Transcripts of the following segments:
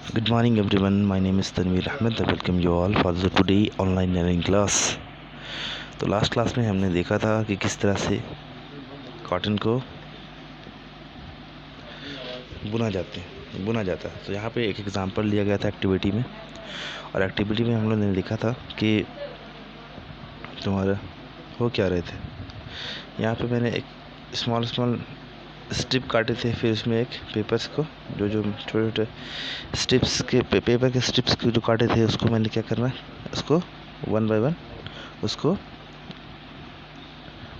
Good morning everyone, my name is Tanveer Ahmed. I welcome you all for the today online learning class. तो last class में हमने देखा था कि किस तरह से कॉटन को बुना जाता है। तो यहाँ पे एक एग्जांपल लिया गया था एक्टिविटी में, और एक्टिविटी में हम लोगों ने देखा था कि तुम्हारा हो क्या रहे थे। यहाँ पे मैंने एक स्मॉल स्ट्रिप काटे थे, फिर उसमें एक पेपर्स को जो छोटे स्ट्रिप्स के पेपर के स्ट्रिप्स को जो काटे थे, उसको मैंने क्या करना है, उसको वन बाय वन उसको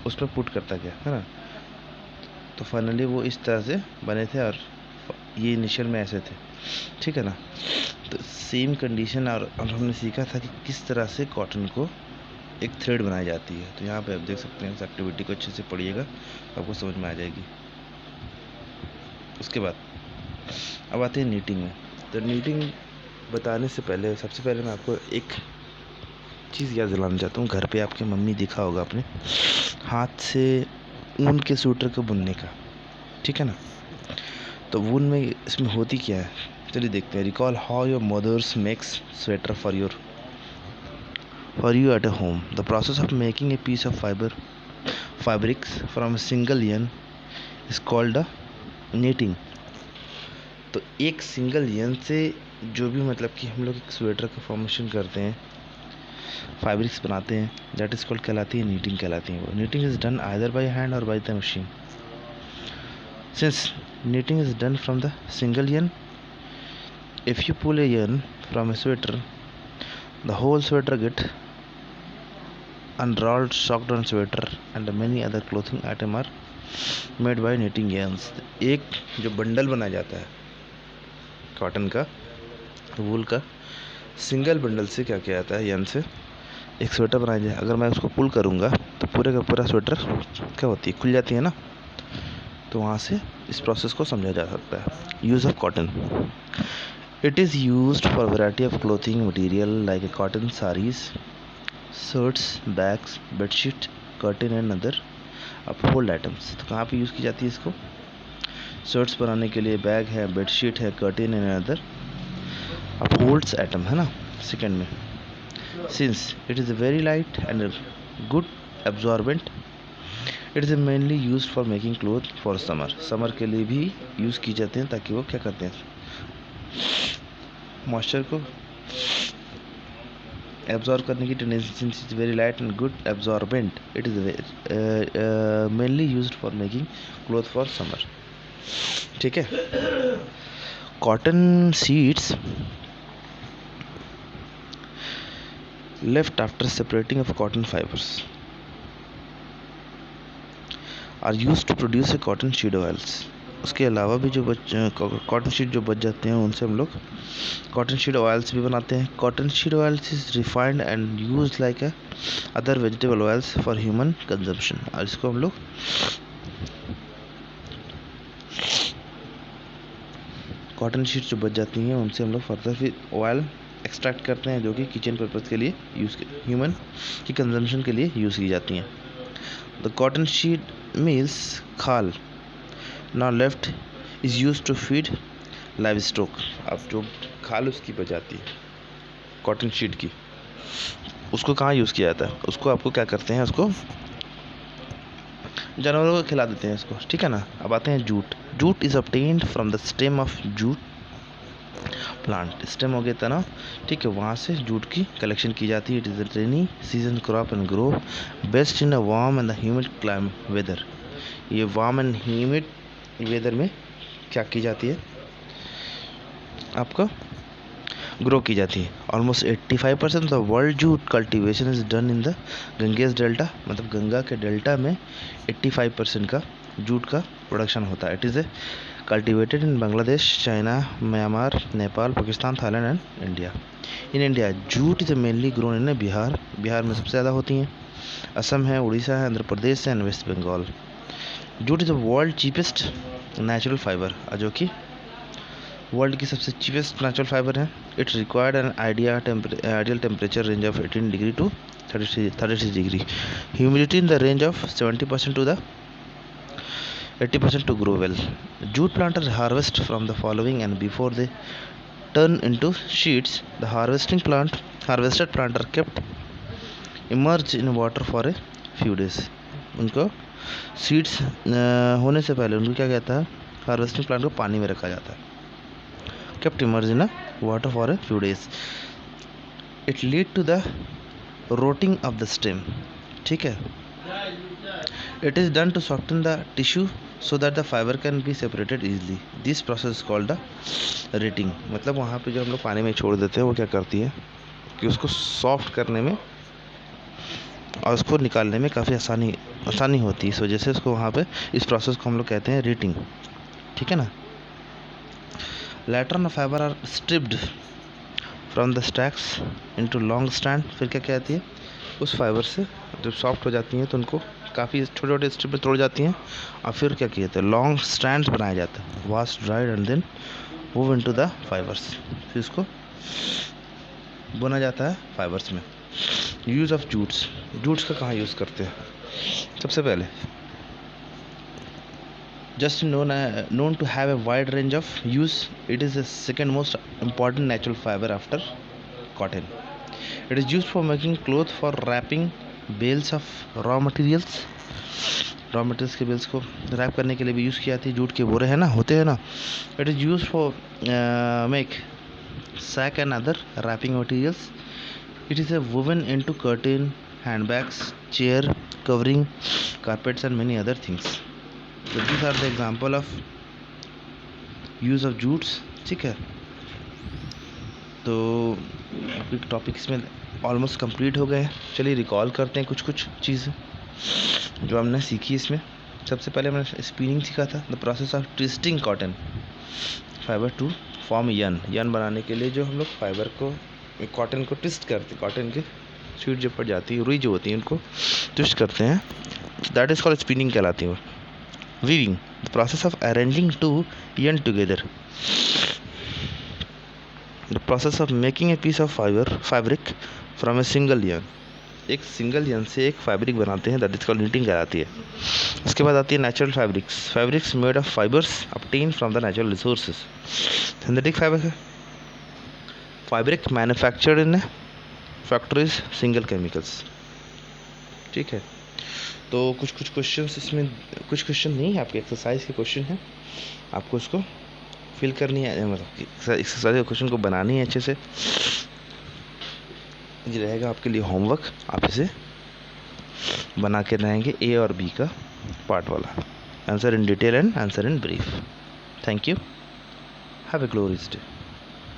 उसमें पुट करता गया, है ना। तो फाइनली वो इस तरह से बने थे, और ये इनिशियल में ऐसे थे, ठीक है ना। तो सेम कंडीशन, और हमने सीखा था कि किस तरह से कॉटन को एक थ्रेड बनाई जाती है। तो यहाँ पे आप देख सकते हैं, इस एक्टिविटी को अच्छे से पढ़िएगा, आपको समझ में आ जाएगी। उसके बाद अब आते हैं नीटिंग में। तो नीटिंग बताने से पहले सबसे पहले मैं आपको एक चीज़ याद दिलाना चाहता हूँ। घर पे आपके मम्मी देखा होगा अपने हाथ से ऊन के स्वेटर को बुनने का, ठीक है ना। तो वून में इसमें होती क्या है, चलिए देखते हैं। Recall how your mothers makes sweater for you at a home. The process of making a piece of fabrics from a single yarn is called a knitting. तो एक सिंगल yarn से जो भी मतलब कि हम लोग एक स्वेटर का फॉर्मेशन करते हैं, फैब्रिक्स बनाते हैं, दैट इज कॉल्ड कहलाती है नीटिंग कहलाती है। वो knitting is done either by hand और by the machine. Since knitting is done from the single yarn, if you pull a yarn from a sweater, the whole sweater get unrolled, socked on sweater and many other clothing item are made by knitting yarns। एक जो bundle बनाया जाता है cotton का, वूल का, single bundle से क्या किया जाता है, yarn से एक स्वेटर बनाया जाए। अगर मैं उसको पुल करूँगा तो पूरे का पूरा स्वेटर क्या होती है, खुल जाती है ना। तो वहाँ से इस प्रोसेस को समझा जा सकता है। Use of cotton, it is used for variety of clothing material like cotton saris, shirts, bags, bedsheet, curtain and other uphold items. तो कहाँ पे यूज़ की जाती है इसको, शर्ट्स बनाने के लिए, बैग है, बेडशीट है, curtain and other upholds item, है ना, सेकेंड में। Since it is very light and good absorbent, it is mainly use for making cloth for summer के लिए भी यूज़ की जाते हैं, ताकि वो क्या करते हैं, मॉइस्चर को एब्जॉर्ब करने की tendency. Is very light and good absorbent, it is mainly used for making cloth for summer, ठीक है। Cotton seeds left after separating of cotton fibres are use to produce a cotton seed oils. उसके अलावा भी जो cotton seed जो बच जाते हैं, उनसे हम लोग कॉटन सीड ऑयल्स भी बनाते हैं। Cotton seed oils is refined and use like other vegetable oils for human consumption. और इसको हम लोग कॉटन सीड जो बच जाती हैं, उनसे हम लोग फर्दर फिर ऑयल एक्सट्रैक्ट करते हैं, जो कि किचन पर्पज़ के लिए ह्यूमन की कंजम्पशन के लिए यूज़ की जाती हैं। द कॉटन सीड मील्स खाल now left is used to feed livestock। अब जो खाल उसकी बचाती है कॉटन शीट की, उसको कहाँ यूज़ किया जाता है, उसको आपको क्या करते हैं, उसको जानवरों को खिला देते हैं इसको, ठीक है ना। अब आते हैं jute. Jute is obtained from the stem of jute plant. Stem हो गया था ना, ठीक है, वहाँ से जूट की कलेक्शन की जाती है। It is a rainy season crop and grow best in a warm and the humid climate weather. ये वार्म एंड ह्यूमिड वेदर में क्या की जाती है, आपका ग्रो की जाती है। Almost 85% the world jute cultivation is done in the Ganges delta. मतलब गंगा के डेल्टा में 85% का जूट का प्रोडक्शन होता है। It is a cultivated in Bangladesh, China, Myanmar, Nepal, Pakistan, Thailand and India. In India jute is mainly grown in Bihar में सबसे ज़्यादा होती हैं। असम है, उड़ीसा है, आंध्र प्रदेश है and West Bengal. Jute is the world cheapest natural fibre, जो कि वर्ल्ड की सबसे चीपेस्ट नेचुरल फाइबर है। It required an ideal temperature range of 18 degree to 33 degree, humidity in the range of 70% to the 80% to grow well. Jute planters harvest from the following and before they turn into sheets, the harvested plant are kept immersed in water for a few days. उनको seeds होने से पहले उनको क्या कहता है, harvesting plant को पानी में रखा जाता है. kept immersed in water for a few days. It lead to the rotting of the stem. ठीक है. It is done to soften the tissue so that the fiber can be separated easily. This process is called the retting. मतलब वहाँ पे जो हम लोग पानी में छोड़ देते हैं वो क्या करती है कि उसको सॉफ्ट करने में और उसको निकालने में काफ़ी आसानी होती है. इस वजह से उसको वहाँ पे इस प्रोसेस को हम लोग कहते हैं रीटिंग. ठीक है ना. Later on fiber are stripped from the stacks into long strand. फिर क्या कहती है, उस फाइबर से जब सॉफ्ट हो जाती हैं तो उनको काफ़ी छोटे छोटे स्ट्रिप में तोड़ जाती हैं और फिर क्या किया जाता है, लॉन्ग स्ट्रैंड्स बनाया जाता है. Wash dried and then move into the fibres. फिर इसको बुना जाता है फाइबर्स में. यूज़ ऑफ जूट्स का कहाँ यूज़ करते हैं. सबसे पहले just known to have a wide range of use. It is the second most important natural fiber after cotton. It is used for making cloth, for wrapping bales of raw materials के bells को rap करने के लिए भी use की जाती है. Jute के बोरे हैं ना, होते हैं ना. It is use for make sack and other wrapping materials. It is a woven into curtain, handbags, chair covering, carpets and many other things. So these are the example of use of jutes. ठीक है. तो topic इसमें almost complete हो गए. चलिए recall करते हैं कुछ चीज़ें जो हमने सीखी इसमें. सबसे पहले हमने स्पिनिंग सीखा था. The process of twisting cotton fibre to form yarn बनाने के लिए जो हम लोग फाइबर को, कॉटन को ट्विस्ट करते हैं. कॉटन के शीट जो पड़ जाती है, रुई जो होती है, उनको ट्विस्ट करते हैं. दैट इज़ कॉल्ड स्पिनिंग कहलाती है. Weaving, the process of arranging two yarn together. The process of making a piece of fabric from a single yarn. एक सिंगल yarn से एक फैब्रिक बनाते हैं, दैट इज कॉल्ड knitting कहलाती है. उसके बाद आती है natural fabrics made of fibres obtained from the natural resources. Synthetic fabric manufactured in factories, single chemicals. ठीक है. तो कुछ क्वेश्चंस इसमें, कुछ क्वेश्चन नहीं है, आपके एक्सरसाइज के क्वेश्चन हैं. आपको उसको फिल करनी है, मतलब एक्सरसाइज के क्वेश्चन को बनानी है अच्छे से. ये रहेगा आपके लिए होमवर्क. आप इसे बना के रहेंगे ए और बी का पार्ट वाला. Answer in detail and answer in brief. Thank you. Have a glorious day.